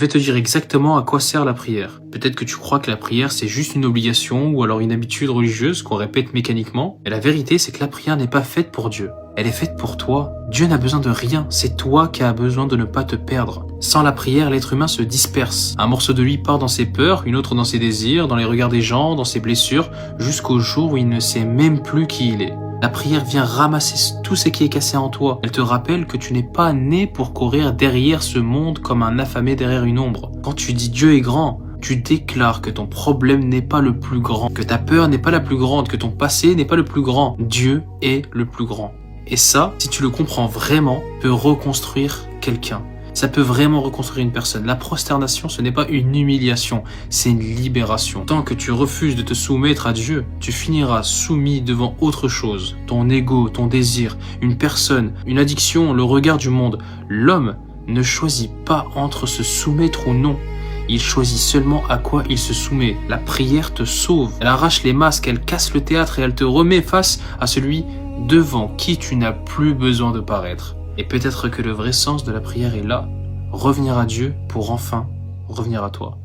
Je vais te dire exactement à quoi sert la prière. Peut-être que tu crois que la prière c'est juste une obligation ou alors une habitude religieuse qu'on répète mécaniquement. Mais la vérité c'est que la prière n'est pas faite pour Dieu. Elle est faite pour toi. Dieu n'a besoin de rien. C'est toi qui as besoin de ne pas te perdre. Sans la prière, l'être humain se disperse. Un morceau de lui part dans ses peurs, une autre dans ses désirs, dans les regards des gens, dans ses blessures, jusqu'au jour où il ne sait même plus qui il est. La prière vient ramasser tout ce qui est cassé en toi. Elle te rappelle que tu n'es pas né pour courir derrière ce monde comme un affamé derrière une ombre. Quand tu dis Dieu est grand, tu déclares que ton problème n'est pas le plus grand, que ta peur n'est pas la plus grande, que ton passé n'est pas le plus grand. Dieu est le plus grand. Et ça, si tu le comprends vraiment, peut reconstruire quelqu'un. Ça peut vraiment reconstruire une personne. La prosternation, ce n'est pas une humiliation, c'est une libération. Tant que tu refuses de te soumettre à Dieu, tu finiras soumis devant autre chose. Ton ego, ton désir, une personne, une addiction, le regard du monde. L'homme ne choisit pas entre se soumettre ou non. Il choisit seulement à quoi il se soumet. La prière te sauve. Elle arrache les masques, elle casse le théâtre et elle te remet face à celui devant qui tu n'as plus besoin de paraître. Et peut-être que le vrai sens de la prière est là, revenir à Dieu pour enfin revenir à toi.